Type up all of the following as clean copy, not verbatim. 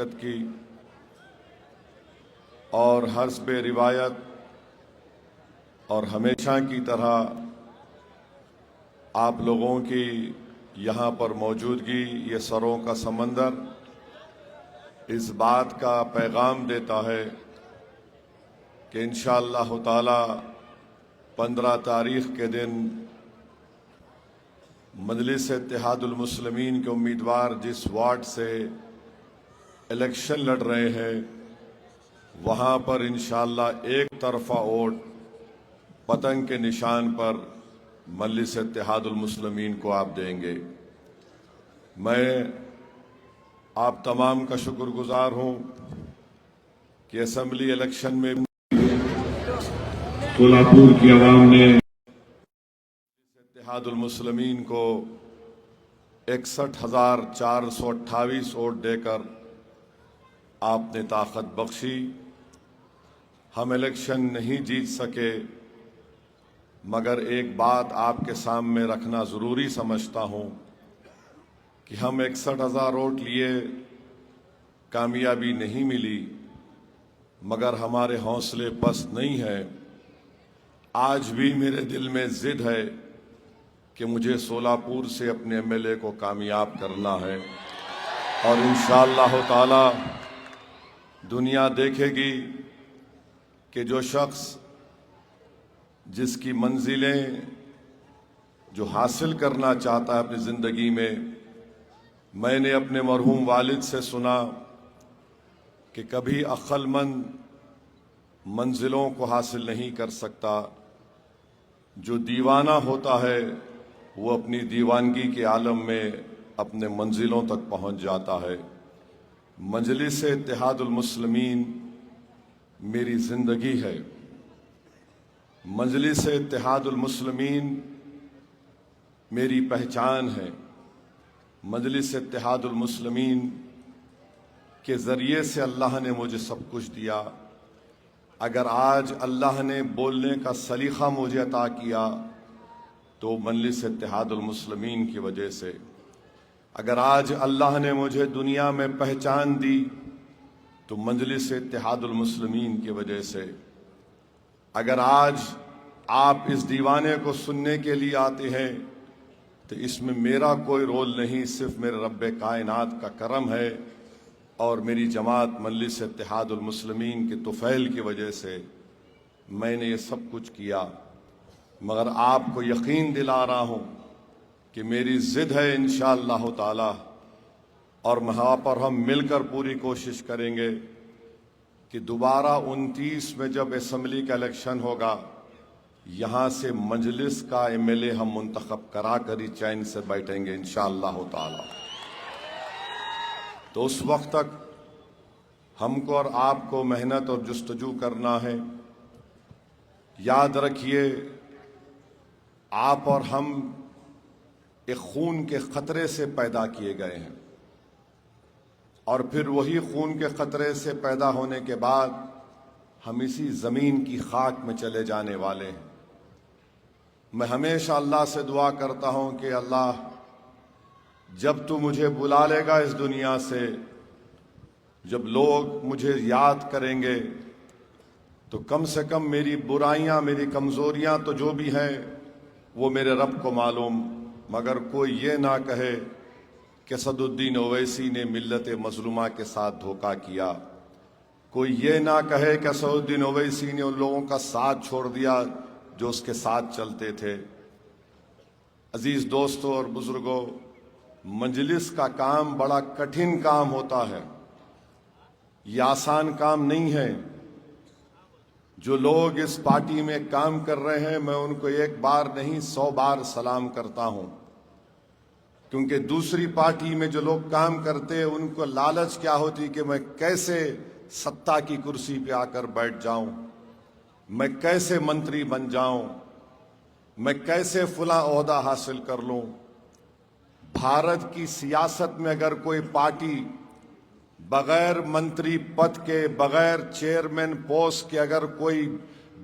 शिरकत की और हस्ब रिवायत और हमेशा की तरह आप लोगों की यहाँ पर मौजूदगी, ये सरों का समंदर इस बात का पैगाम देता है कि इंशाअल्लाह ताला 15 तारीख के दिन मजलिस इत्तेहादुल मुस्लिमीन के उम्मीदवार जिस वार्ड से इलेक्शन लड़ रहे हैं वहाँ पर इंशाअल्लाह एक तरफा वोट पतंग के निशान पर मजलिस इत्तेहादुल मुस्लिमीन को आप देंगे। मैं आप तमाम का शुक्रगुजार हूँ कि असेंबली इलेक्शन में सोलापुर की आवाम ने इत्तेहादुल मुस्लिमीन को 61,428 वोट देकर आपने ताकत बख्शी। हम इलेक्शन नहीं जीत सके, मगर एक बात आपके सामने रखना ज़रूरी समझता हूँ कि हम 61,000 वोट लिए, कामयाबी नहीं मिली, मगर हमारे हौसले पस्त नहीं है। आज भी मेरे दिल में जिद है कि मुझे सोलापुर से अपने एमएलए को कामयाब करना है और इंशाअल्लाह ताला दुनिया देखेगी कि जो शख्स जिसकी मंजिलें जो हासिल करना चाहता है अपनी ज़िंदगी में। मैंने अपने मरहूम वालिद से सुना कि कभी अक्लमंद मंजिलों को हासिल नहीं कर सकता, जो दीवाना होता है वो अपनी दीवानगी के आलम में अपने मंजिलों तक पहुंच जाता है। मजलिस इत्तेहादुल मुस्लिमीन मेरी ज़िंदगी है। मजलिस इत्तेहादुल मुस्लिमीन मेरी पहचान है। मजलिस इत्तेहादुल मुस्लिमीन के ज़रिए से अल्लाह ने मुझे सब कुछ दिया। अगर आज अल्लाह ने बोलने का सलीक़ा मुझे अता किया तो मजलिस इत्तेहादुल मुस्लिमीन की वजह से। अगर आज अल्लाह ने मुझे दुनिया में पहचान दी तो मजलिस इत्तेहादुल मुस्लिमीन की वजह से। अगर आज आप इस दीवाने को सुनने के लिए आते हैं तो इसमें मेरा कोई रोल नहीं, सिर्फ मेरे रब्बे कायनात का करम है और मेरी जमात मजलिस इत्तेहादुल मुस्लिमीन के तुफ़ैल की वजह से मैंने ये सब कुछ किया। मगर आपको यकीन दिला रहा हूँ कि मेरी ज़िद है इंशाअल्लाह ताला, और वहाँ पर हम मिलकर पूरी कोशिश करेंगे कि दोबारा 29 में जब असेंबली का इलेक्शन होगा, यहाँ से मजलिस का एमएलए हम मुंतखब करा कर ही चैन से बैठेंगे इंशाअल्लाह ताला। तो उस वक्त तक हमको और आपको मेहनत और जुस्तजू करना है। याद रखिए, आप और हम एक खून के खतरे से पैदा किए गए हैं और फिर वही खून के खतरे से पैदा होने के बाद हम इसी ज़मीन की खाक में चले जाने वाले हैं। मैं हमेशा अल्लाह से दुआ करता हूँ कि अल्लाह, जब तू मुझे बुला लेगा इस दुनिया से, जब लोग मुझे याद करेंगे तो कम से कम मेरी बुराइयां, मेरी कमज़ोरियां तो जो भी हैं वो मेरे रब को मालूम, मगर कोई ये ना कहे कि असदुद्दीन ओवैसी ने मिल्लत मज़लूमा के साथ धोखा किया। कोई ये ना कहे कि असदुद्दीन ओवैसी ने उन लोगों का साथ छोड़ दिया जो उसके साथ चलते थे। अजीज़ दोस्तों और बुज़ुर्गों, मजलिस का काम बड़ा कठिन काम होता है, ये आसान काम नहीं है। जो लोग इस पार्टी में काम कर रहे हैं, मैं उनको एक बार नहीं 100 बार सलाम करता हूं, क्योंकि दूसरी पार्टी में जो लोग काम करते हैं उनको लालच क्या होती कि मैं कैसे सत्ता की कुर्सी पे आकर बैठ जाऊं, मैं कैसे मंत्री बन जाऊं, मैं कैसे फला ओहदा हासिल कर लूं। भारत की सियासत में अगर कोई पार्टी बगैर मंत्री पद के, बगैर चेयरमैन पोस्ट के अगर कोई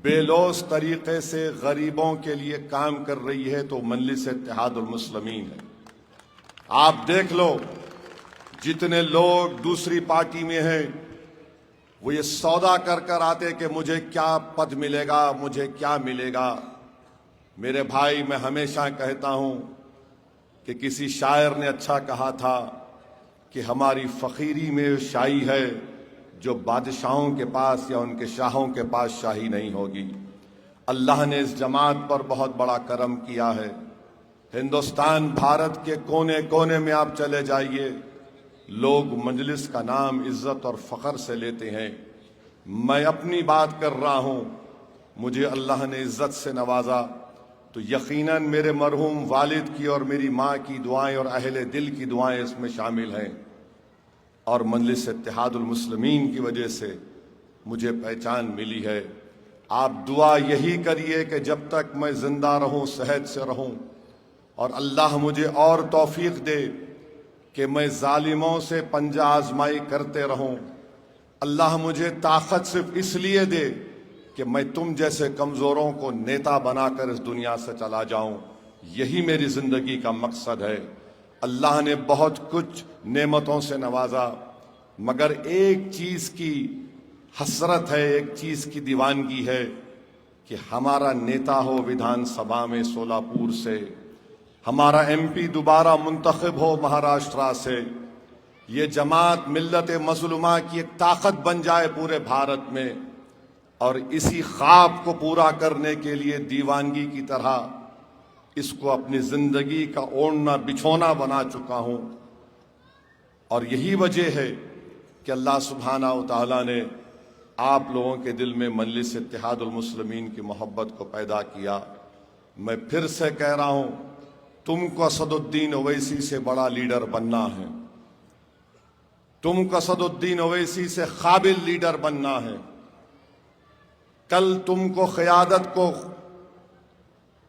बेलौस तरीके से गरीबों के लिए काम कर रही है तो मजलिस इत्तेहादुल मुस्लिमीन है। आप देख लो, जितने लोग दूसरी पार्टी में हैं वो ये सौदा कर कर आते कि मुझे क्या पद मिलेगा, मुझे क्या मिलेगा। मेरे भाई, मैं हमेशा कहता हूं कि किसी शायर ने अच्छा कहा था कि हमारी फकीरी में शाही है जो बादशाहों के पास या उनके शाहों के पास शाही नहीं होगी। अल्लाह ने इस जमात पर बहुत बड़ा करम किया है। हिंदुस्तान, भारत के कोने कोने में आप चले जाइए, लोग मजलिस का नाम इज्जत और फख्र से लेते हैं। मैं अपनी बात कर रहा हूं, मुझे अल्लाह ने इज्जत से नवाजा तो यकीनन मेरे मरहूम वालिद की और मेरी माँ की दुआएं और अहले दिल की दुआएं इसमें शामिल हैं। और मजलिस इत्तेहादुल मुस्लिमीन की वजह से मुझे पहचान मिली है। आप दुआ यही करिए कि जब तक मैं जिंदा रहूं, सेहत से रहूं, और अल्लाह मुझे और तौफीक दे कि मैं जालिमों से पंजा आजमाई करते रहूं। अल्लाह मुझे ताकत सिर्फ इसलिए दे कि मैं तुम जैसे कमजोरों को नेता बनाकर इस दुनिया से चला जाऊं। यही मेरी जिंदगी का मकसद है। अल्लाह ने बहुत कुछ नेमतों से नवाजा, मगर एक चीज की हसरत है, एक चीज की दीवानगी है कि हमारा नेता हो विधानसभा में सोलापुर से, हमारा एमपी दोबारा मुंतखब हो महाराष्ट्र से, ये जमात मिल्लत मज़लूमा की एक ताकत बन जाए पूरे भारत में। और इसी ख्वाब को पूरा करने के लिए दीवानगी की तरह इसको अपनी जिंदगी का ओढ़ना बिछोना बना चुका हूं। और यही वजह है कि अल्लाह सुब्हाना व तआला ने आप लोगों के दिल में मजलिस इत्तेहादुल मुस्लिमीन की मोहब्बत को पैदा किया। मैं फिर से कह रहा हूं, तुमको असदुद्दीन ओवैसी से बड़ा लीडर बनना है, तुमको असदुद्दीन ओवैसी से काबिल लीडर बनना है। कल तुमको क़यादत को,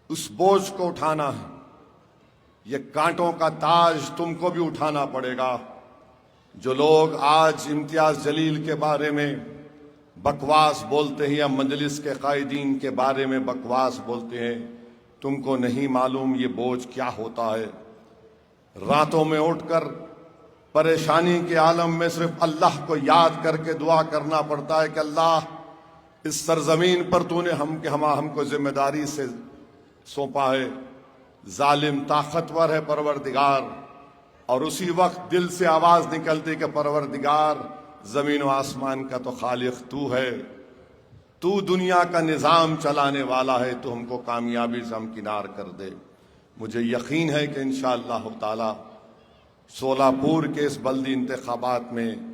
उस बोझ को उठाना है। ये कांटों का ताज तुमको भी उठाना पड़ेगा। जो लोग आज इम्तियाज जलील के बारे में बकवास बोलते हैं या मजलिस के कायदीन के बारे में बकवास बोलते हैं, तुमको नहीं मालूम ये बोझ क्या होता है। रातों में उठकर परेशानी के आलम में सिर्फ अल्लाह को याद करके दुआ करना पड़ता है कि अल्लाह, इस सरजमीन पर तूने हमको जिम्मेदारी से सौंपा है। जालिम ताकतवर है परवरदिगार, और उसी वक्त दिल से आवाज निकलती कि परवरदिगार, जमीन व आसमान का तो खालिक तू है, तू दुनिया का निजाम चलाने वाला है, तू हमको कामयाबी से हमकिनार कर दे। मुझे यकीन है कि इंशाअल्लाह ताला सोलापुर के इस बल्दी इंतखाबात में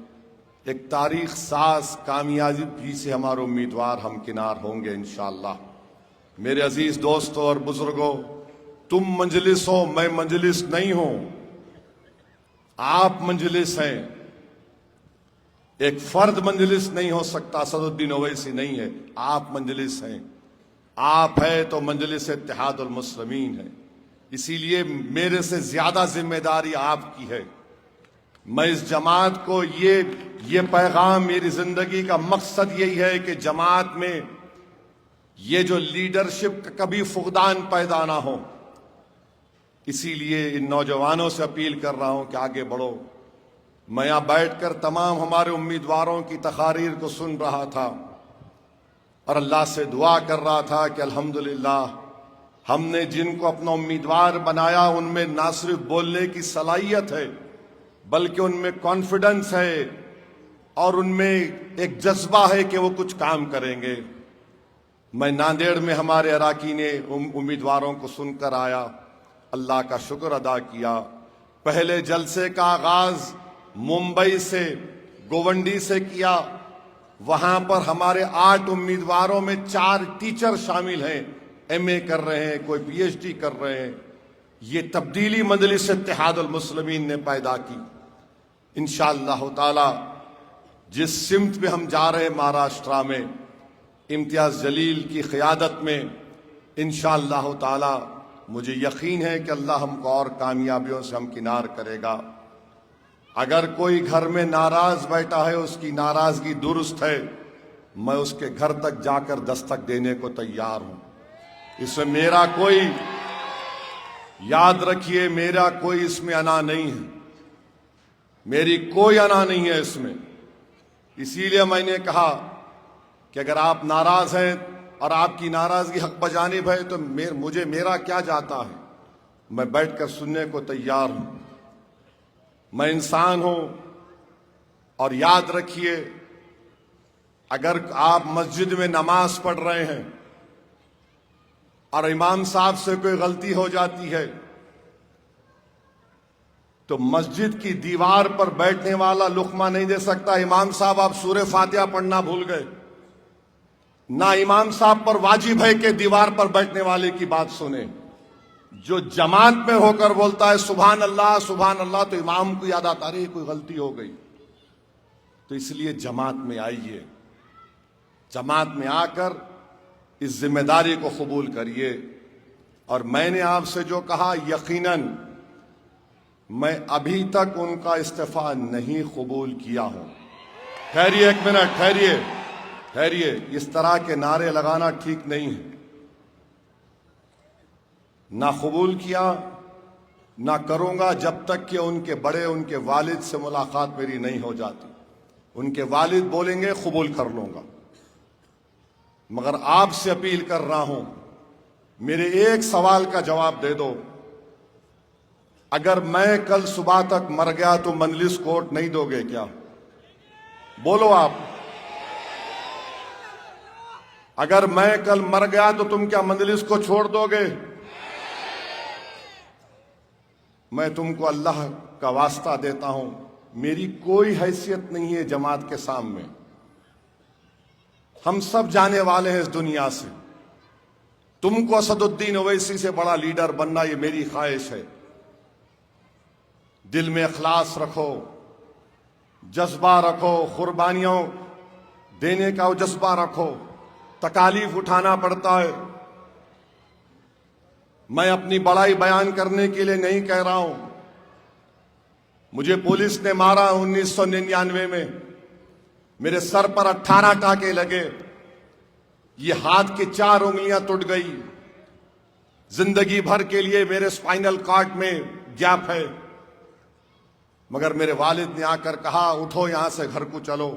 एक तारीख साज कामयाबी से हमारे उम्मीदवार हमकिनार होंगे इंशाअल्लाह। मेरे अजीज दोस्तों और बुजुर्गों, तुम मजलिस हो, मैं मजलिस नहीं हूं, आप मजलिस हैं। एक फर्द मजलिस नहीं हो सकता, असदुद्दीन ओवैसी नहीं है, आप मजलिस हैं। आप है तो मजलिस इत्तेहादुल मुस्लिमीन है। इसीलिए मेरे से ज्यादा जिम्मेदारी आपकी है। मैं इस जमात को ये पैगाम, मेरी जिंदगी का मकसद यही है कि जमात में ये जो लीडरशिप का कभी फुकदान पैदा ना हो। इसीलिए इन नौजवानों से अपील कर रहा हूं कि आगे बढ़ो। मैं यहां बैठकर तमाम हमारे उम्मीदवारों की तकारीर को सुन रहा था और अल्लाह से दुआ कर रहा था कि अल्हम्दुलिल्लाह, हमने जिनको अपना उम्मीदवार बनाया उनमें ना सिर्फ बोलने की सलाहियत है, बल्कि उनमें कॉन्फिडेंस है और उनमें एक जज्बा है कि वो कुछ काम करेंगे। मैं नांदेड़ में हमारे अराकीन उम्मीदवारों को सुनकर आया, अल्लाह का शुक्र अदा किया। पहले जलसे का आगाज मुंबई से, गोवंडी से किया। वहां पर हमारे 8 उम्मीदवारों में 4 टीचर शामिल हैं, MA कर रहे हैं, कोई PhD कर रहे हैं। ये तब्दीली मजलिस इत्तेहादुल मुस्लिमीन ने पैदा की। इंशाअल्लाह ताला जिस सिमत पे हम जा रहे हैं महाराष्ट्र में, इम्तियाज जलील की क़यादत में, इंशाअल्लाह ताला मुझे यकीन है कि अल्लाह हमको और कामयाबियों से हमकिनार करेगा। अगर कोई घर में नाराज बैठा है, उसकी नाराजगी दुरुस्त है, मैं उसके घर तक जाकर दस्तक देने को तैयार हूं। इसमें मेरा कोई, याद रखिए, मेरा कोई इसमें अना नहीं है। मेरी कोई अना नहीं है इसमें। इसीलिए मैंने कहा कि अगर आप नाराज हैं और आपकी नाराजगी हक बजानिब है तो मुझे मेरा क्या जाता है, मैं बैठकर सुनने को तैयार हूं। मैं इंसान हूं। और याद रखिए, अगर आप मस्जिद में नमाज पढ़ रहे हैं और इमाम साहब से कोई गलती हो जाती है तो मस्जिद की दीवार पर बैठने वाला लुकमा नहीं दे सकता, इमाम साहब आप सूरह फातिहा पढ़ना भूल गए। ना इमाम साहब पर वाजिब है कि दीवार पर बैठने वाले की बात सुने। जो जमात में होकर बोलता है सुभान अल्लाह, तो इमाम को याद आता है कोई गलती हो गई। तो इसलिए जमात में आइए, जमात में आकर इस जिम्मेदारी को कबूल करिए। और मैंने आपसे जो कहा, यकीनन मैं अभी तक उनका इस्तीफा नहीं कबूल किया हूं। ठहरिए एक मिनट, ठहरिए। इस तरह के नारे लगाना ठीक नहीं है। ना कबूल किया, ना करूंगा जब तक कि उनके बड़े, उनके वालिद से मुलाकात मेरी नहीं हो जाती। उनके वालिद बोलेंगे कबूल कर लूंगा। मगर आपसे अपील कर रहा हूं, मेरे एक सवाल का जवाब दे दो। अगर मैं कल सुबह तक मर गया तो मजलिस कोर्ट नहीं दोगे क्या? बोलो आप। अगर मैं कल मर गया तो तुम क्या मजलिस को छोड़ दोगे? मैं तुमको अल्लाह का वास्ता देता हूं, मेरी कोई हैसियत नहीं है जमात के सामने। हम सब जाने वाले हैं इस दुनिया से। तुमको असदुद्दीन ओवैसी से बड़ा लीडर बनना, ये मेरी ख्वाहिश है। दिल में इखलास रखो, जज्बा रखो, कुर्बानियों देने का वो जज्बा रखो। तकालीफ उठाना पड़ता है। मैं अपनी बड़ाई बयान करने के लिए नहीं कह रहा हूं। मुझे पुलिस ने मारा 1999 में, मेरे सर पर 18 टाके लगे, ये हाथ की 4 उंगलियां टूट गई। जिंदगी भर के लिए मेरे स्पाइनल कॉर्ड में गैप है। मगर मेरे वालिद ने आकर कहा उठो यहां से, घर को चलो।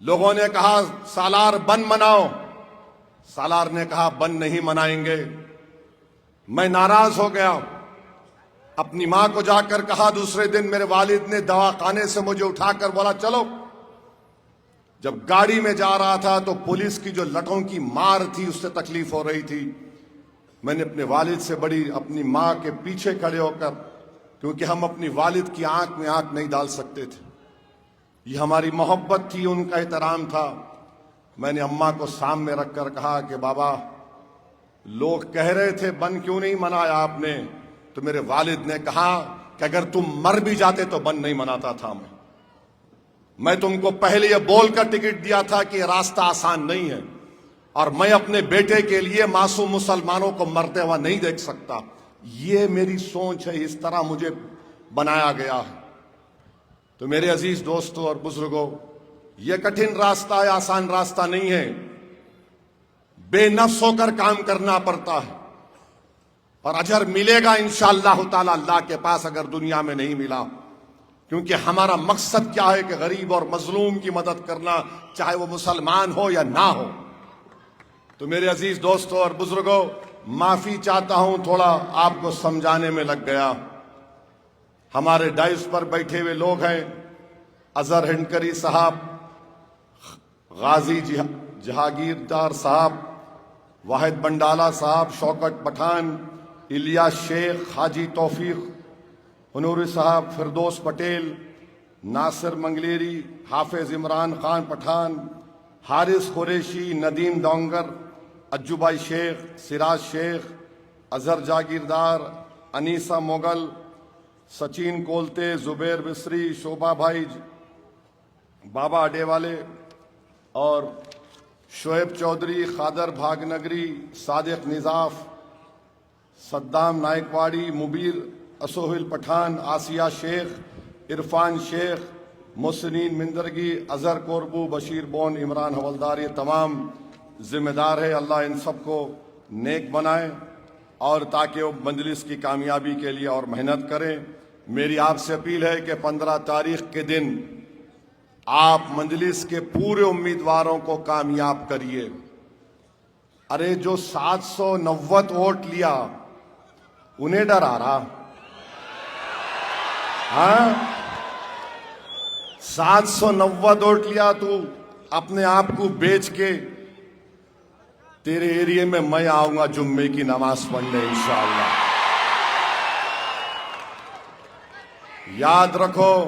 लोगों ने कहा सालार बन मनाओ। सालार ने कहा बन नहीं मनाएंगे। मैं नाराज हो गया। अपनी मां को जाकर कहा। दूसरे दिन मेरे वालिद ने दवाखाने से मुझे उठाकर बोला चलो। जब गाड़ी में जा रहा था तो पुलिस की जो लठों की मार थी उससे तकलीफ हो रही थी। मैंने अपने वालिद से बड़ी अपनी मां के पीछे खड़े होकर, क्योंकि हम अपनी वालिद की आंख में आंख नहीं डाल सकते थे, ये हमारी मोहब्बत थी, उनका एहतराम था। मैंने अम्मा को सामने रखकर कहा कि बाबा, लोग कह रहे थे बन क्यों नहीं मनाया आपने? तो मेरे वालिद ने कहा कि अगर तुम मर भी जाते तो बन नहीं मनाता था। मैं तुमको पहले यह बोलकर टिकट दिया था कि रास्ता आसान नहीं है और मैं अपने बेटे के लिए मासूम मुसलमानों को मरते हुआ नहीं देख सकता। ये मेरी सोच है, इस तरह मुझे बनाया गया है। तो मेरे अजीज दोस्तों और बुजुर्गों, यह कठिन रास्ता है, आसान रास्ता नहीं है। बेनफ्स होकर काम करना पड़ता है और अजर मिलेगा इंशाअल्लाह ताला अल्लाह के पास, अगर दुनिया में नहीं मिला। क्योंकि हमारा मकसद क्या है कि गरीब और मजलूम की मदद करना, चाहे वो मुसलमान हो या ना हो। तो मेरे अजीज दोस्तों और बुजुर्गों, माफी चाहता हूं, थोड़ा आपको समझाने में लग गया। हमारे डाइस पर बैठे हुए लोग हैं अजहर हिंडकरी साहब, गाजी जहांगीरदार साहब, वाहिद बंडाला साहब, शौकत पठान, इलियास शेख, हाजी तौफीक हनूरी साहब, फिरदौस पटेल, नासिर मंगलेरी, हाफिज इमरान खान पठान, हारिस कुरैशी, नदीम डोंगर, अज्जुबाई शेख, सिराज शेख, अजहर जागीरदार, अनीसा मोगल, सचिन कोलते, जुबैर मिस्री, शोभा भाई, बाबा अडेवाले और शोएब चौधरी, खादर भागनगरी, सादिक निजाफ, सद्दाम नायकवाड़ी, मुबीर असोहिल पठान, आसिया शेख, इरफान शेख, मोहसिनीन मिंदरगी, अजहर कोरबू, बशीर बोन, इमरान हवलदार, ये तमाम जिम्मेदार है। अल्लाह इन सबको नेक बनाए और ताकि वो मजलिस की कामयाबी के लिए और मेहनत करें। मेरी आपसे अपील है कि 15 तारीख के दिन आप मजलिस के पूरे उम्मीदवारों को कामयाब करिए। अरे जो 790 वोट लिया उन्हें डर आ रहा? हाँ, 790 वोट लिया, तू अपने आप को बेच के तेरे एरिया में मैं आऊंगा जुम्मे की नमाज पढ़ने इंशाअल्लाह। याद रखो,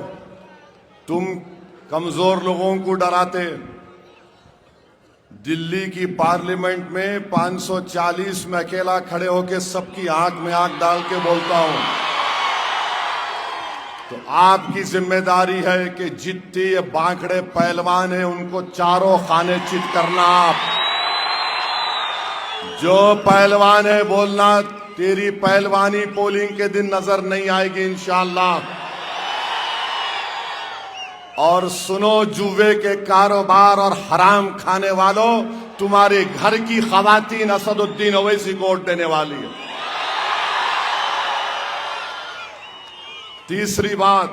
तुम कमजोर लोगों को डराते। दिल्ली की पार्लियामेंट में 540 में अकेला खड़े होकर सबकी आंख में आंख डाल के बोलता हूं, तो आपकी जिम्मेदारी है कि जितने ये बांकड़े पहलवान हैं उनको चारों खाने चित करना। आप जो पहलवान है बोलना, तेरी पहलवानी पोलिंग के दिन नजर नहीं आएगी इंशाअल्लाह। और सुनो, जुए के कारोबार और हराम खाने वालों, तुम्हारे घर की खवातीन असदुद्दीन ओवैसी को वोट देने वाली है। तीसरी बात,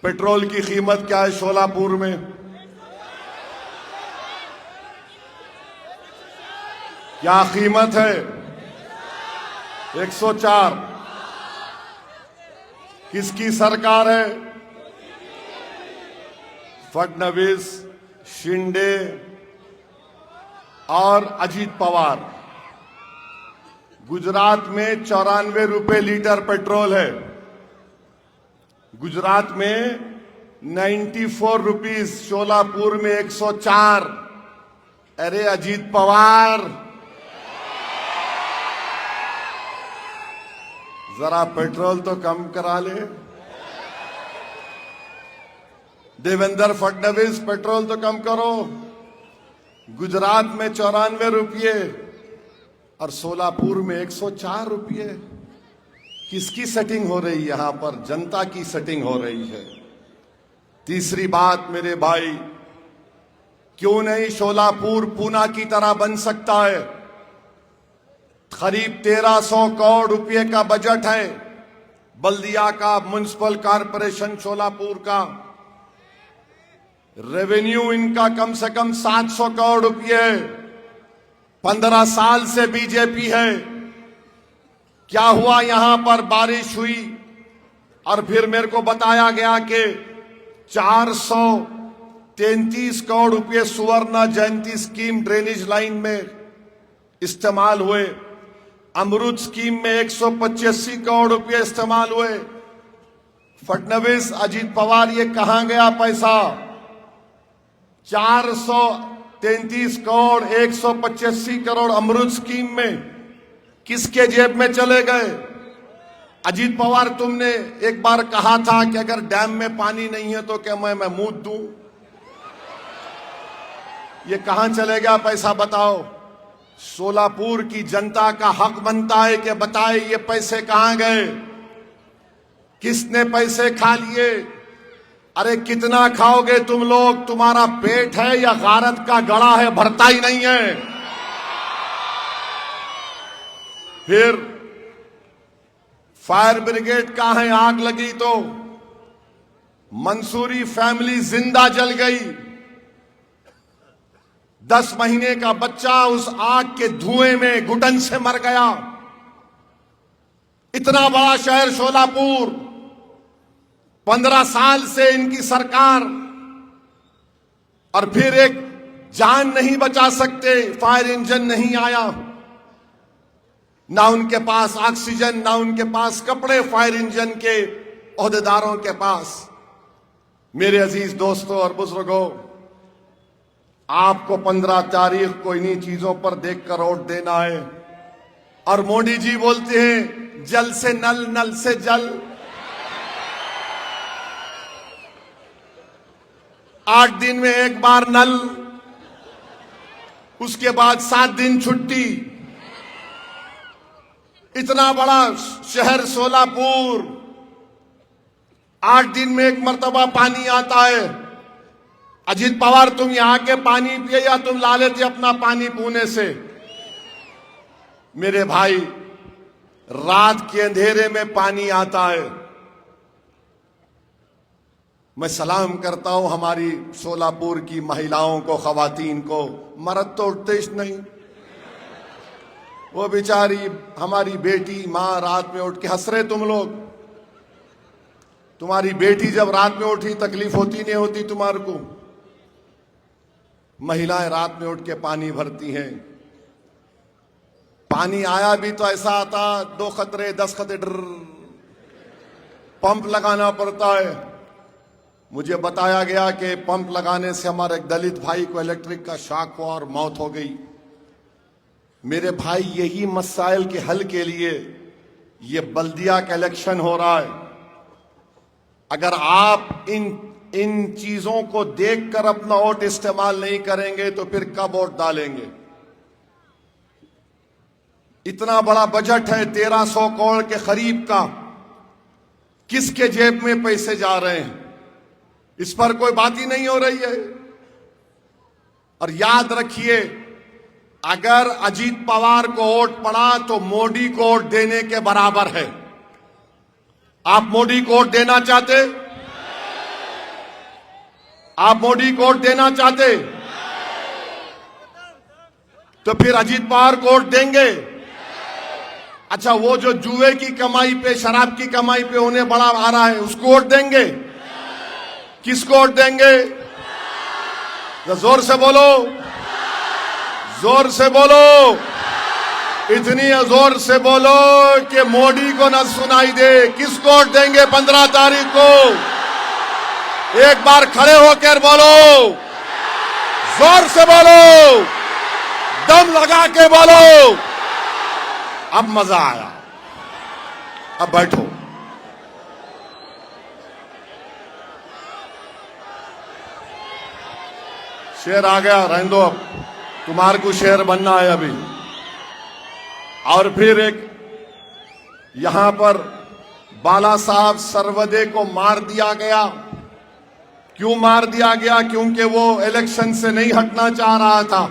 पेट्रोल की कीमत क्या है शोलापुर में? क्या कीमत है? 104। किसकी सरकार है? फडणवीस, शिंदे और अजीत पवार। गुजरात में 94 रुपए लीटर पेट्रोल है। गुजरात में 94 रुपीज, शोलापुर में 104। अरे अजीत पवार, जरा पेट्रोल तो कम करा ले। देवेंद्र फडणवीस, पेट्रोल तो कम करो। गुजरात में 94 रुपये और सोलापुर में 104 रुपये। किसकी सेटिंग हो रही है यहां पर? जनता की सेटिंग हो रही है। तीसरी बात मेरे भाई, क्यों नहीं शोलापुर पूना की तरह बन सकता है? करीब 1300 करोड़ रुपए का बजट है बल्दिया का, म्युनिसिपल कॉरपोरेशन शोलापुर का। रेवेन्यू इनका कम से कम 700 करोड़ रुपए है। 15 साल से बीजेपी है। क्या हुआ? यहां पर बारिश हुई और फिर मेरे को बताया गया कि 433 करोड़ रुपए सुवर्ण जयंती स्कीम ड्रेनेज लाइन में इस्तेमाल हुए। अमृत स्कीम में 185 करोड़ रुपए इस्तेमाल हुए। फडणवीस, अजीत पवार, ये कहां गया पैसा? 433 करोड़, 185 करोड़ अमृत स्कीम में किसके जेब में चले गए? अजीत पवार, तुमने एक बार कहा था कि अगर डैम में पानी नहीं है तो क्या मैं मुंह दूं? ये कहां चले गया पैसा बताओ? सोलापुर की जनता का हक बनता है कि बताए ये पैसे कहां गए, किसने पैसे खा लिए। अरे कितना खाओगे तुम लोग? तुम्हारा पेट है या गारत का गड़ा है? भरता ही नहीं है। फिर फायर ब्रिगेड कहां है? आग लगी तो मंसूरी फैमिली जिंदा जल गई। 10 महीने का बच्चा उस आग के धुएं में घुटन से मर गया। इतना बड़ा शहर शोलापुर, 15 साल से इनकी सरकार, और फिर एक जान नहीं बचा सकते। फायर इंजन नहीं आया, ना उनके पास ऑक्सीजन, ना उनके पास कपड़े फायर इंजन के ओहदेदारों के पास। मेरे अजीज दोस्तों और बुजुर्गों, आपको 15 तारीख को इन्हीं चीजों पर देखकर वोट देना है। और मोदी जी बोलते हैं जल से नल, नल से जल। 8 दिन में एक बार नल, उसके बाद 7 दिन छुट्टी। इतना बड़ा शहर सोलापुर, 8 दिन में एक मर्तबा पानी आता है। अजीत पवार, तुम यहां के पानी पिए या तुम ला लेते अपना पानी पुणे से? मेरे भाई, रात के अंधेरे में पानी आता है। मैं सलाम करता हूं हमारी सोलापुर की महिलाओं को, खवातीन को। मर्द तो उठते ही नहीं, वो बेचारी हमारी बेटी माँ रात में उठ के हंस रहे तुम लोग। तुम्हारी बेटी जब रात में उठी तकलीफ होती नहीं होती तुम्हारे को? महिलाएं रात में उठ के पानी भरती हैं। पानी आया भी तो ऐसा आता, 2 खतरे 10 खतरे, पंप लगाना पड़ता है। मुझे बताया गया कि पंप लगाने से हमारे एक दलित भाई को इलेक्ट्रिक का शॉक हुआ और मौत हो गई। मेरे भाई, यही मसाइल के हल के लिए ये बल्दिया का इलेक्शन हो रहा है। अगर आप इन चीजों को देखकर अपना वोट इस्तेमाल नहीं करेंगे तो फिर कब वोट डालेंगे? इतना बड़ा बजट है 1300 करोड़ के करीब का, किसके जेब में पैसे जा रहे हैं? इस पर कोई बात ही नहीं हो रही है। और याद रखिए, अगर अजीत पवार को वोट पड़ा तो मोदी को वोट देने के बराबर है। आप मोदी को वोट देना चाहते? आप मोदी को वोट देना चाहते तो फिर अजीत पवार को वोट देंगे? अच्छा, वो जो जुए की कमाई पे, शराब की कमाई पे उन्हें बड़ा आ रहा है, उसको वोट देंगे? किसको वोट देंगे? जोर से बोलो, जोर से बोलो, इतनी जोर से बोलो कि मोदी को न सुनाई दे। किसको वोट देंगे 15 तारीख को? एक बार खड़े होकर बोलो, जोर से बोलो, दम लगा के बोलो। अब मजा आया, अब बैठो। शेर आ गया, रहने दो, अब तुम्हारे को शेर बनना है अभी। और फिर एक यहां पर बाला साहब सर्वदे को मार दिया गया। क्यों मार दिया गया? क्योंकि वो इलेक्शन से नहीं हटना चाह रहा था।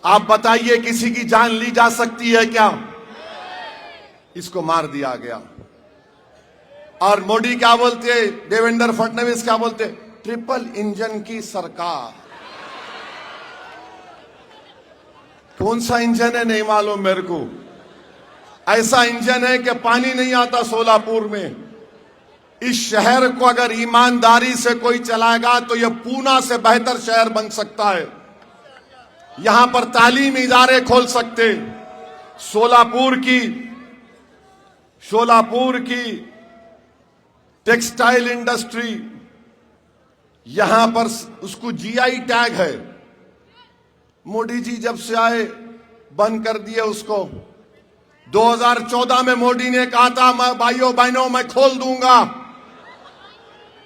आप बताइए, किसी की जान ली जा सकती है क्या? इसको मार दिया गया। और मोदी क्या बोलते, देवेंद्र फडणवीस क्या बोलते? ट्रिपल इंजन की सरकार। कौन सा इंजन है नहीं मालूम मेरे को। ऐसा इंजन है कि पानी नहीं आता सोलापुर में। इस शहर को अगर ईमानदारी से कोई चलाएगा तो यह पूना से बेहतर शहर बन सकता है। यहां पर तालीमी इदारे खोल सकते। सोलापुर की टेक्सटाइल इंडस्ट्री, यहां पर उसको जीआई टैग है। मोदी जी जब से आए बंद कर दिए उसको। 2014 में मोदी ने कहा था, मैं भाइयों बहनों मैं खोल दूंगा।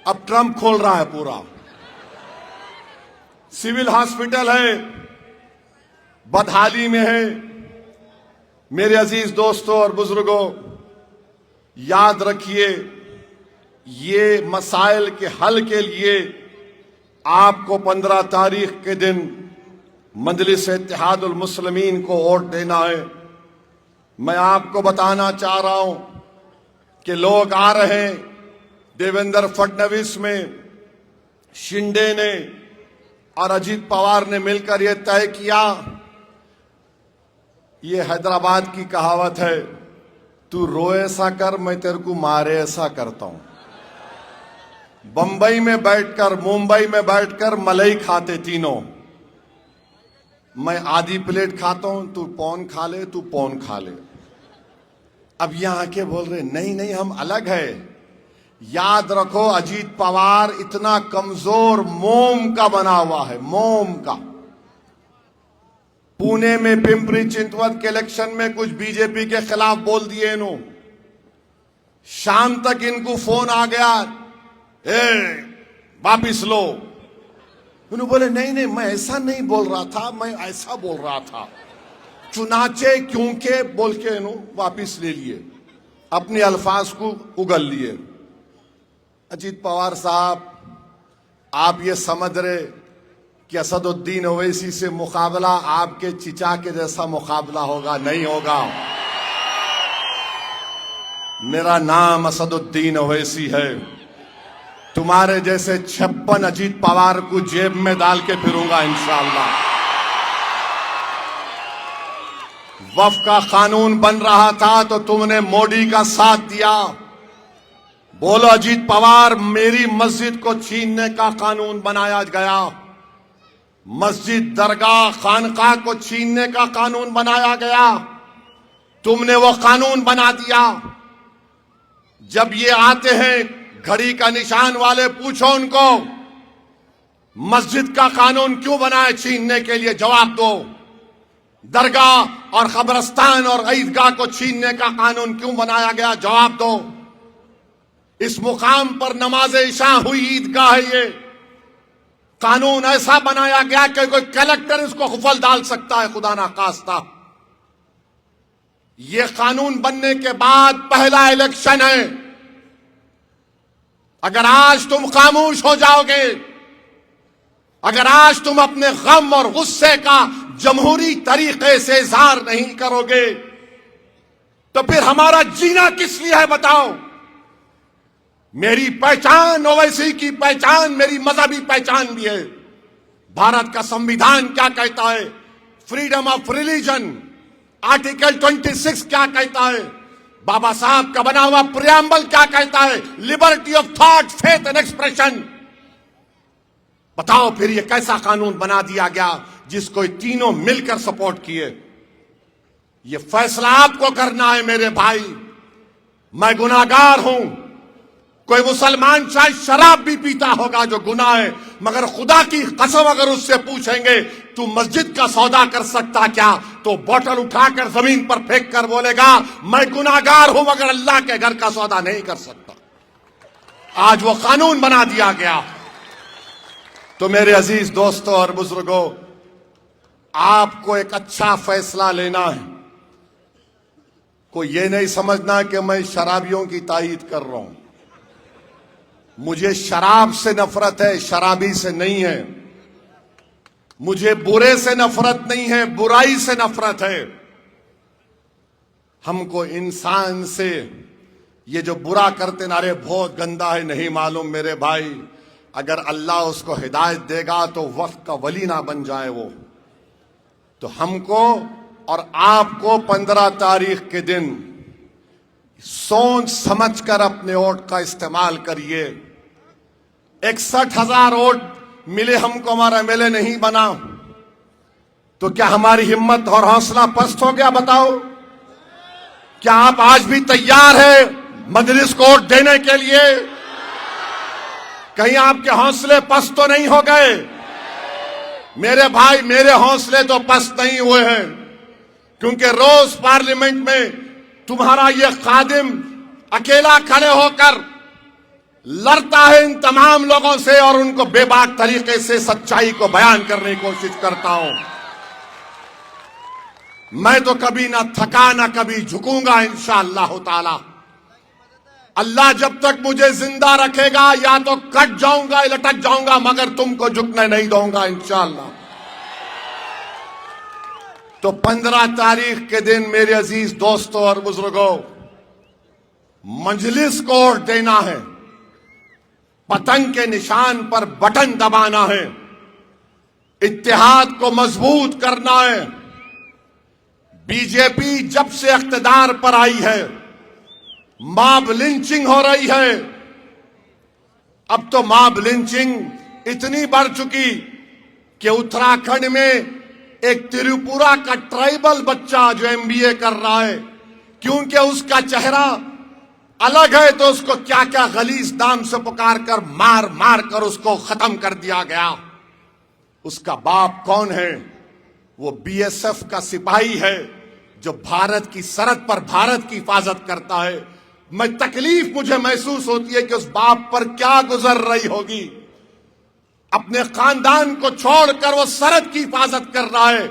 अब ट्रंप खोल रहा है पूरा। सिविल हॉस्पिटल है, बदहाली में है। मेरे अजीज दोस्तों और बुजुर्गों, याद रखिए, ये मसाइल के हल के लिए आपको 15 तारीख के दिन मजलिस इत्तेहादुल मुस्लिमीन को वोट देना है। मैं आपको बताना चाह रहा हूं कि लोग आ रहे हैं। देवेंद्र फडणवीस में शिंदे ने और अजीत पवार ने मिलकर यह तय किया। ये हैदराबाद की कहावत है, तू रोए ऐसा कर, मैं तेरे को मारे ऐसा करता हूं। बंबई में बैठकर, मुंबई में बैठकर मलाई खाते तीनों। मैं आधी प्लेट खाता हूं, तू पौन खा ले, तू पौन खा ले। अब यहां आके बोल रहे नहीं नहीं हम अलग है। याद रखो, अजीत पवार इतना कमजोर मोम का बना हुआ है, मोम का। पुणे में पिंपरी चिंतवत के इलेक्शन में कुछ बीजेपी के खिलाफ बोल दिए इन्हों। शाम तक इनको फोन आ गया, वापिस लो। उन्होंने बोले नहीं नहीं मैं ऐसा नहीं बोल रहा था, मैं ऐसा बोल रहा था। चुनाचे क्योंकि बोल के इन्हों वापिस ले लिए, अपने अल्फाज को उगल लिए। अजीत पवार साहब, आप ये समझ रहे कि असदुद्दीन ओवैसी से मुकाबला आपके चिचा के जैसा मुकाबला होगा? नहीं होगा। मेरा नाम असदुद्दीन ओवैसी है। तुम्हारे जैसे 56 अजीत पवार को जेब में डाल के फिरूंगा इंशाअल्लाह। वक्फ का कानून बन रहा था तो तुमने मोदी का साथ दिया। बोलो अजीत पवार, मेरी मस्जिद को छीनने का कानून बनाया गया, मस्जिद दरगाह खानकाह को छीनने का कानून बनाया गया, तुमने वो कानून बना दिया। जब ये आते हैं घड़ी का निशान वाले, पूछो उनको मस्जिद का कानून क्यों बनाए छीनने के लिए, जवाब दो। दरगाह और कब्रस्तान और ईदगाह को छीनने का कानून क्यों बनाया गया, जवाब दो। इस मुकाम पर नमाज इशा हुई ईदगाह है, ये कानून ऐसा बनाया गया कि कोई कलेक्टर इसको खुफल डाल सकता है, खुदा ना खास्ता। ये कानून बनने के बाद पहला इलेक्शन है। अगर आज तुम खामोश हो जाओगे, अगर आज तुम अपने गम और गुस्से का जमहूरी तरीके से इजहार नहीं करोगे, तो फिर हमारा जीना किस लिए है, बताओ। मेरी पहचान ओवैसी की पहचान मेरी मजहबी पहचान भी है। भारत का संविधान क्या कहता है, फ्रीडम ऑफ रिलीजन, आर्टिकल 26 क्या कहता है, बाबा साहब का बना हुआ प्रियम्बल क्या कहता है, liberty of thought, faith and expression. बताओ फिर ये कैसा कानून बना दिया गया जिसको तीनों मिलकर सपोर्ट किए। ये फैसला आपको करना है मेरे भाई। मैं गुनाहगार हूं। कोई मुसलमान शायद शराब भी पीता होगा जो गुनाह है, मगर खुदा की कसम अगर उससे पूछेंगे तू मस्जिद का सौदा कर सकता क्या, तो बोतल उठाकर जमीन पर फेंक कर बोलेगा मैं गुनाहगार हूं मगर अल्लाह के घर का सौदा नहीं कर सकता। आज वो कानून बना दिया गया। तो मेरे अजीज दोस्तों और बुजुर्गों, आपको एक अच्छा फैसला लेना है। कोई ये नहीं समझना कि मैं शराबियों की तायीद कर रहा हूं। मुझे शराब से नफरत है, शराबी से नहीं है। मुझे बुरे से नफरत नहीं है, बुराई से नफरत है। हमको इंसान से ये जो बुरा करते नारे बहुत गंदा है नहीं मालूम मेरे भाई। अगर अल्लाह उसको हिदायत देगा तो वक्त का वली ना बन जाए वो। तो हमको और आपको 15 तारीख के दिन सोच समझकर अपने वोट का इस्तेमाल करिए। 61,000 वोट मिले हमको, हमारा एमएलए नहीं बना, तो क्या हमारी हिम्मत और हौसला पस्त हो गया, बताओ। क्या आप आज भी तैयार है मजलिस को वोट देने के लिए? कहीं आपके हौसले पस्त तो नहीं हो गए? मेरे भाई, मेरे हौसले तो पस्त नहीं हुए हैं, क्योंकि रोज पार्लियामेंट में तुम्हारा ये खादिम अकेला खड़े होकर लड़ता है इन तमाम लोगों से और उनको बेबाक तरीके से सच्चाई को बयान करने की कोशिश करता हूं। मैं तो कभी ना थका ना कभी झुकूंगा इंशाअल्लाह ताला। अल्लाह जब तक मुझे जिंदा रखेगा या तो कट जाऊंगा या लटक जाऊंगा, मगर तुमको झुकने नहीं दूंगा इंशाअल्लाह। तो 15 तारीख के दिन मेरे अजीज दोस्तों और बुजुर्गों, मजलिस को वोट देना है, पतंग के निशान पर बटन दबाना है, इत्तेहाद को मजबूत करना है। बीजेपी जब से इख्तिदार पर आई है मॉब लिंचिंग हो रही है। अब तो मॉब लिंचिंग इतनी बढ़ चुकी कि उत्तराखंड में एक त्रिपुरा का ट्राइबल बच्चा जो एमबीए कर रहा है, क्योंकि उसका चेहरा अलग है तो उसको क्या क्या गलीज नाम से पुकार कर मार मार कर उसको खत्म कर दिया गया। उसका बाप कौन है? वो बीएसएफ का सिपाही है जो भारत की सरहद पर भारत की हिफाजत करता है। तकलीफ मुझे महसूस होती है कि उस बाप पर क्या गुजर रही होगी। अपने खानदान को छोड़कर वो सरहद की हिफाजत कर रहा है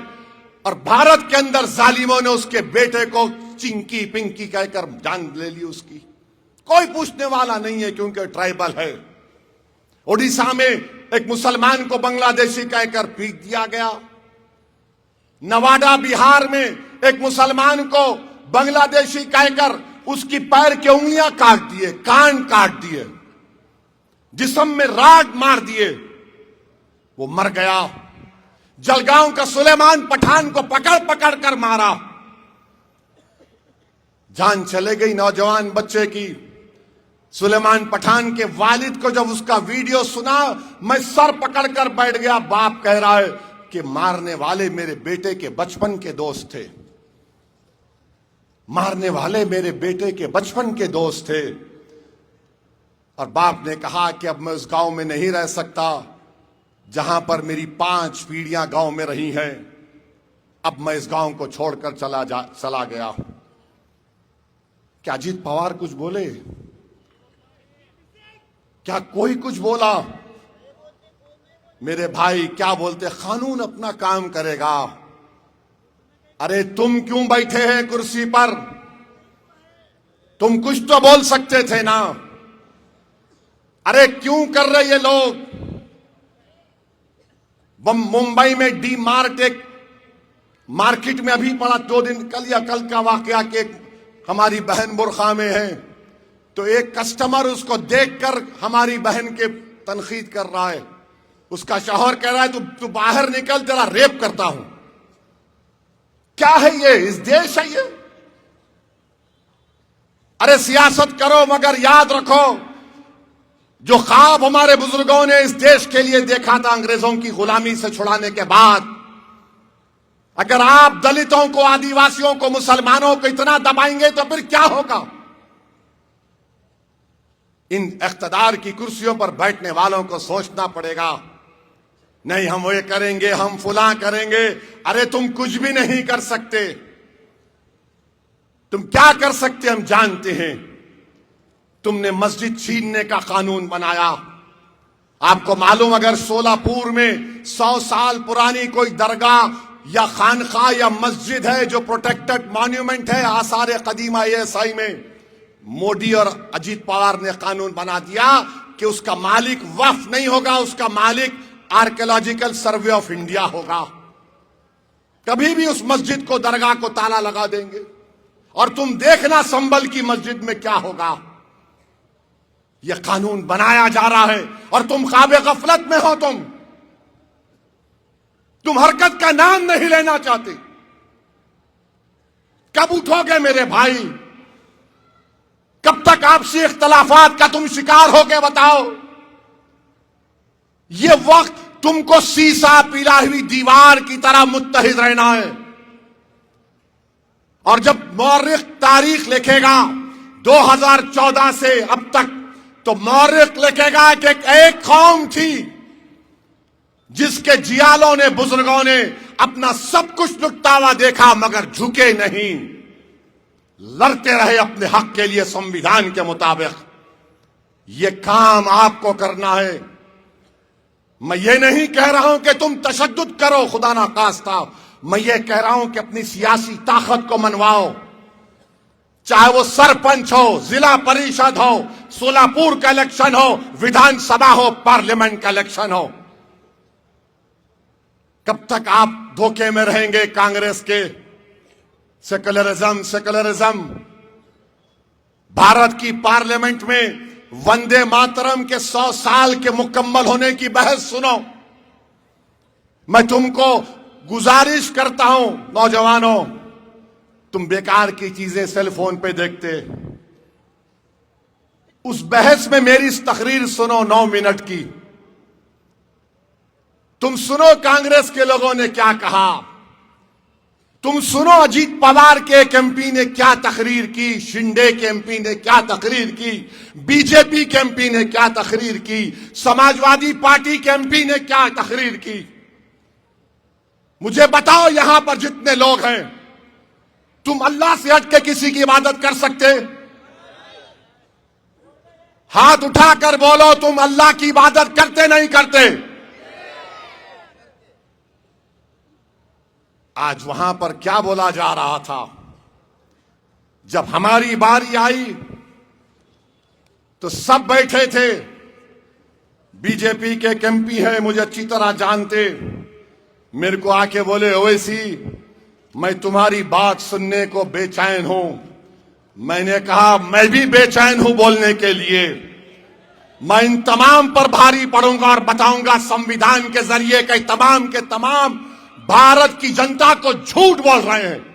और भारत के अंदर जालिमों ने उसके बेटे को चिंकी पिंकी कहकर जान ले ली उसकी। कोई पूछने वाला नहीं है क्योंकि ट्राइबल है। ओडिशा में एक मुसलमान को बांग्लादेशी कहकर पीट दिया गया। नवादा बिहार में एक मुसलमान को बांग्लादेशी कहकर उसकी पैर की उंगलियां काट दिए, कान काट दिए। जिस्म में राड मार दिए, वो मर गया। जलगांव का सुलेमान पठान को पकड़ पकड़ कर मारा, जान चले गई नौजवान बच्चे की। सुलेमान पठान के वालिद को जब उसका वीडियो सुना, मैं सर पकड़कर बैठ गया। बाप कह रहा है कि मारने वाले मेरे बेटे के बचपन के दोस्त थे, मारने वाले मेरे बेटे के बचपन के दोस्त थे। और बाप ने कहा कि अब मैं उस गांव में नहीं रह सकता जहां पर मेरी 5 पीढ़ियां गांव में रही हैं। अब मैं इस गांव को छोड़कर चला गया। क्या अजीत पवार कुछ बोले? क्या कोई कुछ बोला? मेरे भाई क्या बोलते, कानून अपना काम करेगा। अरे तुम क्यों बैठे हैं कुर्सी पर? तुम कुछ तो बोल सकते थे ना। अरे क्यों कर रहे ये लोग? मुंबई में डी मार्ट एक मार्केट में अभी पड़ा, 2 दिन कल या कल का वाकया के हमारी बहन बुरखा में है, तो एक कस्टमर उसको देखकर हमारी बहन के तनकीद कर रहा है। उसका शौहर कह रहा है तू बाहर निकल, तेरा रेप करता हूं। क्या है ये? इस देश है ये? अरे सियासत करो मगर याद रखो, जो ख्वाब हमारे बुजुर्गों ने इस देश के लिए देखा था अंग्रेजों की गुलामी से छुड़ाने के बाद, अगर आप दलितों को, आदिवासियों को, मुसलमानों को इतना दबाएंगे तो फिर क्या होगा? इन इख्तिदार की कुर्सियों पर बैठने वालों को सोचना पड़ेगा। नहीं हम ये करेंगे, हम फुला करेंगे। अरे तुम कुछ भी नहीं कर सकते। तुम क्या कर सकते हम जानते हैं। तुमने मस्जिद छीनने का कानून बनाया। आपको मालूम, अगर सोलापुर में 100 साल पुरानी कोई दरगाह या खानका या मस्जिद है जो प्रोटेक्टेड मॉन्यूमेंट है आसार कदीमा ASI में, मोदी और अजीत पवार ने कानून बना दिया कि उसका मालिक वक्फ नहीं होगा, उसका मालिक आर्कियोलॉजिकल सर्वे ऑफ इंडिया होगा। कभी भी उस मस्जिद को, दरगाह को ताला लगा देंगे। और तुम देखना संभल की मस्जिद में क्या होगा। यह कानून बनाया जा रहा है और तुम ख्वाबे गफलत में हो। तुम हरकत का नाम नहीं लेना चाहते। कब उठोगे मेरे भाई? कब तक आपसी इख्तलाफात का तुम शिकार होगे बताओ? ये वक्त तुमको शीशा पिला हुई दीवार की तरह मुत्तहिद रहना है। और जब मौर्रिख तारीख लिखेगा 2014 से अब तक, तो मौर्रिख लिखेगा कि एक कौम थी जिसके जियालों ने, बुजुर्गों ने अपना सब कुछ लुटता हुआ देखा मगर झुके नहीं, लड़ते रहे अपने हक के लिए संविधान के मुताबिक। ये काम आपको करना है। मैं ये नहीं कह रहा हूं कि तुम तशद्दुद करो, खुदा ना खास्ता। मैं ये कह रहा हूं कि अपनी सियासी ताकत को मनवाओ, चाहे वो सरपंच हो, जिला परिषद हो, सोलापुर का इलेक्शन हो, विधानसभा हो, पार्लियामेंट का इलेक्शन हो। कब तक आप धोखे में रहेंगे कांग्रेस के? सेकुलरिज्म। भारत की पार्लियामेंट में वंदे मातरम के 100 साल के मुकम्मल होने की बहस सुनो। मैं तुमको गुजारिश करता हूं, नौजवानों, तुम बेकार की चीजें सेल फोन पे देखते, उस बहस में मेरी इस तकरीर सुनो 9 मिनट की। तुम सुनो कांग्रेस के लोगों ने क्या कहा, तुम सुनो अजीत पवार के एक MP ने क्या तकरीर की, शिंदे के MP ने क्या तकरीर की, बीजेपी के MP ने क्या तकरीर की, समाजवादी पार्टी के MP ने क्या तकरीर की। मुझे बताओ यहां पर जितने लोग हैं, तुम अल्लाह से हट के किसी की इबादत कर सकते? हाथ उठाकर बोलो, तुम अल्लाह की इबादत करते नहीं करते? आज वहां पर क्या बोला जा रहा था? जब हमारी बारी आई तो सब बैठे थे। बीजेपी के MP हैं, मुझे अच्छी तरह जानते, मेरे को आके बोले ओवैसी मैं तुम्हारी बात सुनने को बेचैन हूं। मैंने कहा मैं भी बेचैन हूं बोलने के लिए। मैं इन तमाम पर भारी पड़ूंगा और बताऊंगा संविधान के जरिए के तमाम भारत की जनता को झूठ बोल रहे हैं।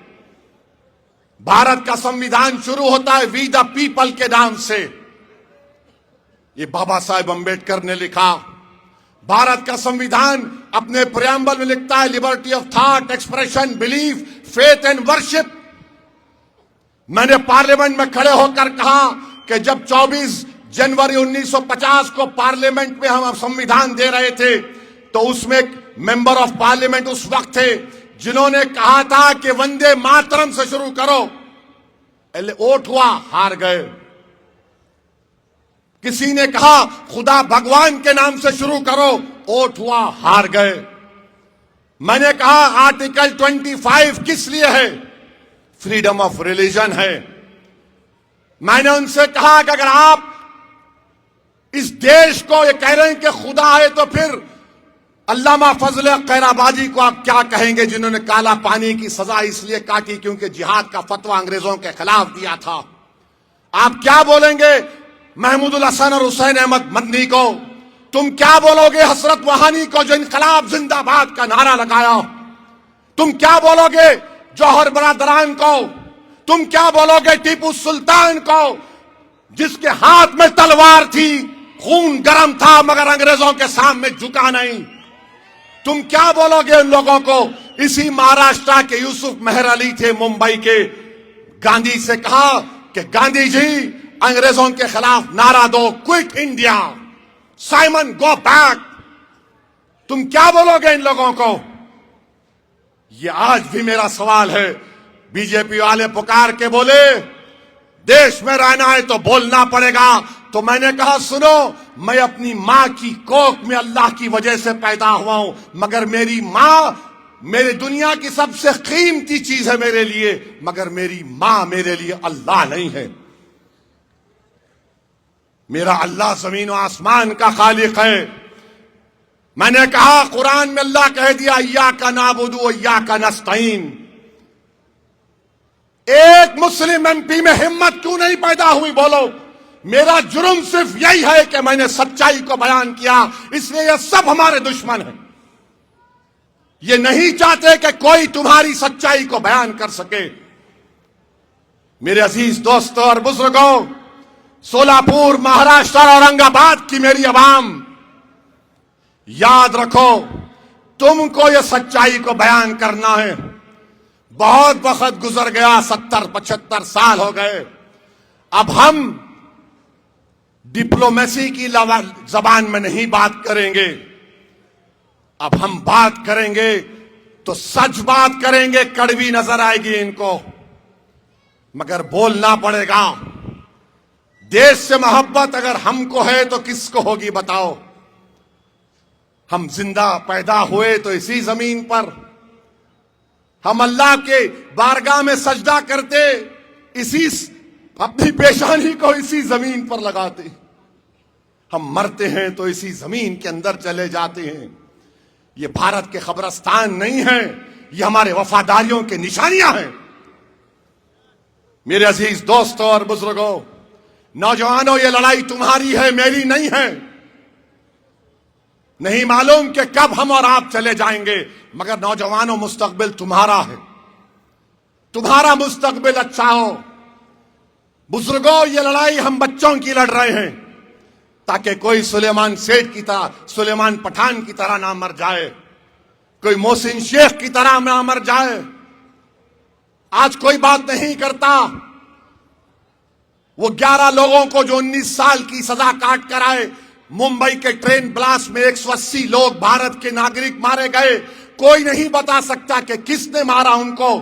भारत का संविधान शुरू होता है वी द पीपल के नाम से। ये बाबा साहेब अंबेडकर ने लिखा। भारत का संविधान अपने प्रियम्बल में लिखता है liberty of thought, expression, belief, faith and worship. मैंने पार्लियामेंट में खड़े होकर कहा कि जब 24 जनवरी 1950 को पार्लियामेंट में हम संविधान दे रहे थे तो उसमें एक मेंबर ऑफ पार्लियामेंट उस वक्त थे जिन्होंने कहा था कि वंदे मातरम से शुरू करो। वोट हुआ, हार गए। किसी ने कहा खुदा भगवान के नाम से शुरू करो, वोट हुआ, हार गए। मैंने कहा आर्टिकल 25 किस लिए है? फ्रीडम ऑफ रिलीजन है। मैंने उनसे कहा कि अगर आप इस देश को ये कह रहे हैं कि खुदा है तो फिर अल्लामा फजल खैराबादी को आप क्या कहेंगे जिन्होंने काला पानी की सजा इसलिए काटी क्योंकि जिहाद का फतवा अंग्रेजों के खिलाफ दिया था? आप क्या बोलेंगे महमूदुल हसन और हुसैन अहमद मदनी को? तुम क्या बोलोगे हसरत वहानी को जो इनकलाब जिंदाबाद का नारा लगाया? तुम क्या बोलोगे जौहर बरादरान को? तुम क्या बोलोगे टीपू सुल्तान को जिसके हाथ में तलवार थी, खून गर्म था मगर अंग्रेजों के सामने झुका नहीं? तुम क्या बोलोगे उन लोगों को? इसी महाराष्ट्र के यूसुफ मेहर अली थे मुंबई के, गांधी से कहा कि गांधी जी अंग्रेजों के खिलाफ नारा दो, quit India, Simon go back. तुम क्या बोलोगे इन लोगों को? ये आज भी मेरा सवाल है। बीजेपी वाले पुकार के बोले देश में रहना है तो बोलना पड़ेगा। तो मैंने कहा सुनो, मैं अपनी मां की कोख में अल्लाह की वजह से पैदा हुआ हूं, मगर मेरी मां मेरी दुनिया की सबसे कीमती चीज है मेरे लिए, मगर मेरी मां मेरे लिए अल्लाह नहीं है। मेरा अल्लाह जमीन और आसमान का खालिक है। मैंने कहा कुरान में अल्लाह कह दिया इय्याका नाबुदु व इय्याका नस्तईन। एक मुस्लिम एमपी में हिम्मत क्यों नहीं पैदा हुई? बोलो। मेरा जुर्म सिर्फ यही है कि मैंने सच्चाई को बयान किया, इसलिए ये सब हमारे दुश्मन हैं। ये नहीं चाहते कि कोई तुम्हारी सच्चाई को बयान कर सके। मेरे अजीज दोस्तों और बुजुर्गों, सोलापुर, महाराष्ट्र और औरंगाबाद की मेरी आवाम, याद रखो तुमको ये सच्चाई को बयान करना है। बहुत वक्त गुजर गया, 70-75 साल हो गए। अब हम डिप्लोमेसी की जबान में नहीं बात करेंगे। अब हम बात करेंगे तो सच बात करेंगे। कड़वी नजर आएगी इनको, मगर बोलना पड़ेगा। देश से मोहब्बत अगर हमको है तो किसको होगी बताओ? हम जिंदा पैदा हुए तो इसी जमीन पर, हम अल्लाह के बारगाह में सजदा करते, इसी अपनी पेशानी को इसी जमीन पर लगाते। हम मरते हैं तो इसी जमीन के अंदर चले जाते हैं। ये भारत के कब्रिस्तान नहीं है, ये हमारे वफादारियों की निशानियां हैं। मेरे अजीज दोस्तों और बुजुर्गों, नौजवानों, ये लड़ाई तुम्हारी है, मेरी नहीं है। नहीं मालूम कि कब हम और आप चले जाएंगे, मगर नौजवानों मुस्तकबिल तुम्हारा है। तुम्हारा मुस्तकबिल अच्छा हो। बुजुर्गों, ये लड़ाई हम बच्चों की लड़ रहे हैं ताकि कोई सुलेमान सेठ की तरह, सुलेमान पठान की तरह ना मर जाए, कोई मोहसिन शेख की तरह ना मर जाए। आज कोई बात नहीं करता। वो 11 लोगों को जो 19 साल की सजा काट कर आए, मुंबई के ट्रेन ब्लास्ट में 180 लोग भारत के नागरिक मारे गए। कोई नहीं बता सकता कि किसने मारा उनको।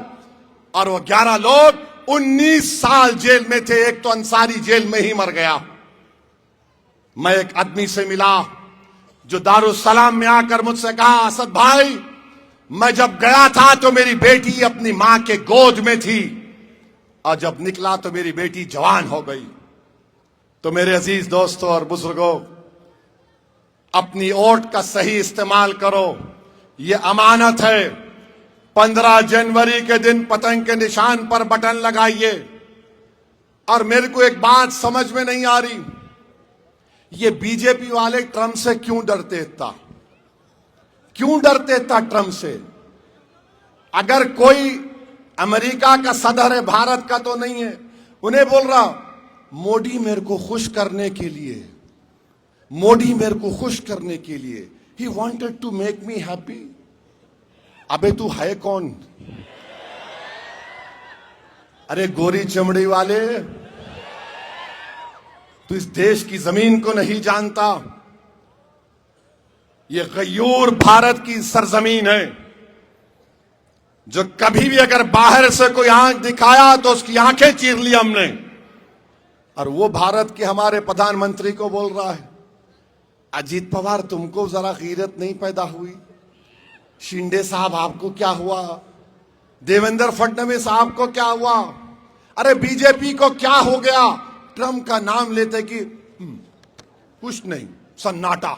और वो 11 लोग 19 साल जेल में थे। एक तो अंसारी जेल में ही मर गया। मैं एक आदमी से मिला जो दारुसलाम में आकर मुझसे कहा, असद भाई, मैं जब गया था तो मेरी बेटी अपनी मां के गोद में थी और जब निकला तो मेरी बेटी जवान हो गई। तो मेरे अजीज दोस्तों और बुजुर्गों, अपनी वोट का सही इस्तेमाल करो। ये अमानत है। 15 जनवरी के दिन पतंग के निशान पर बटन लगाइए। और मेरे को एक बात समझ में नहीं आ रही ये बीजेपी वाले ट्रम्प से क्यों डरते इतना? क्यों डरते इतना ट्रम्प से? अगर कोई अमेरिका का सदर है, भारत का तो नहीं है, उन्हें बोल रहा मोदी मेरे को खुश करने के लिए, मोदी मेरे को खुश करने के लिए, he wanted to make me happy. अबे तू है कौन? अरे गोरी चमड़ी वाले, तू इस देश की जमीन को नहीं जानता। ये गयूर भारत की सरजमीन है, जो कभी भी अगर बाहर से कोई आंख दिखाया तो उसकी आंखें चीर ली हमने। और वो भारत के हमारे प्रधानमंत्री को बोल रहा है, अजीत पवार तुमको जरा गीरत नहीं पैदा हुई? शिंदे साहब आपको क्या हुआ? देवेंद्र फडणवीस साहब को क्या हुआ? अरे बीजेपी को क्या हो गया? ट्रम्प का नाम लेते कि कुछ नहीं, सन्नाटा।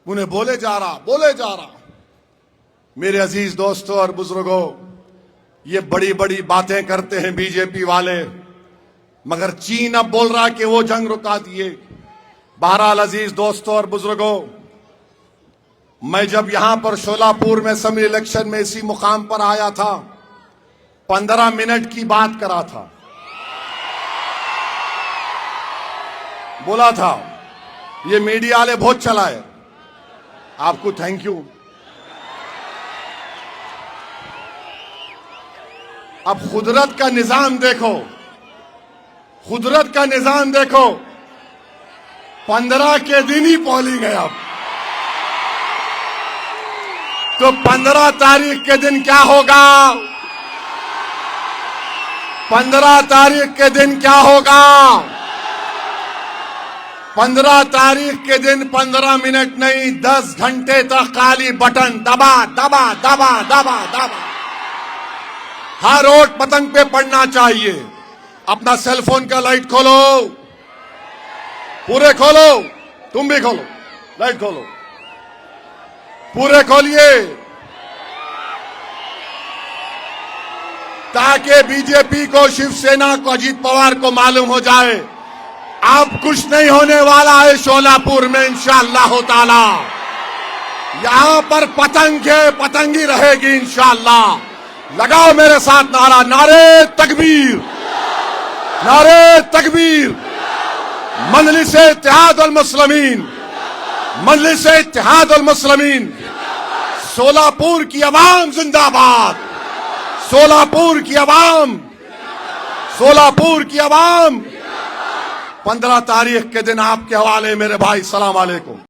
उन्हें बोले जा रहा। मेरे अजीज दोस्तों और बुजुर्गों, ये बड़ी बड़ी बातें करते हैं बीजेपी वाले, मगर चीन अब बोल रहा कि वो जंग रुका दिए। बहरहाल अजीज दोस्तों और बुजुर्गों, मैं जब यहां पर शोलापुर में असेंबली इलेक्शन में इसी मुकाम पर आया था, 15 मिनट की बात करा था, बोला था ये मीडिया वाले बहुत चलाए, आपको थैंक यू। अब कुदरत का निजाम देखो, कुदरत का निजाम देखो, 15 के दिन ही पोलिंग है। अब तो 15 तारीख के दिन क्या होगा? 15 तारीख के दिन क्या होगा? 15 तारीख के दिन 15 मिनट नहीं, 10 घंटे तक खाली बटन दबा दबा दबा दबा दबा। हर वोट पतंग पे पड़ना चाहिए। अपना सेलफोन का लाइट खोलो, पूरे खोलो, तुम भी खोलो, लाइट खोलो, पूरे खोलिए, ताकि बीजेपी को, शिवसेना को, अजीत पवार को मालूम हो जाए अब कुछ नहीं होने वाला है शोलापुर में इंशाअल्लाह ताला। यहां पर पतंग है, पतंगी रहेगी इंशाअल्लाह। लगाओ मेरे साथ नारा, नारे तकबीर, नारे तकबीर। मजलिस-ए इत्तेहाद वल मुस्लिमीन, मजलिस-ए इत्तेहाद वल मुस्लिमीन। शोलापुर की आवाम जिंदाबाद, शोलापुर की आवाम, शोलापुर की आवाम। 15 तारीख के दिन आपके हवाले मेरे भाई, सलाम अलैकुम।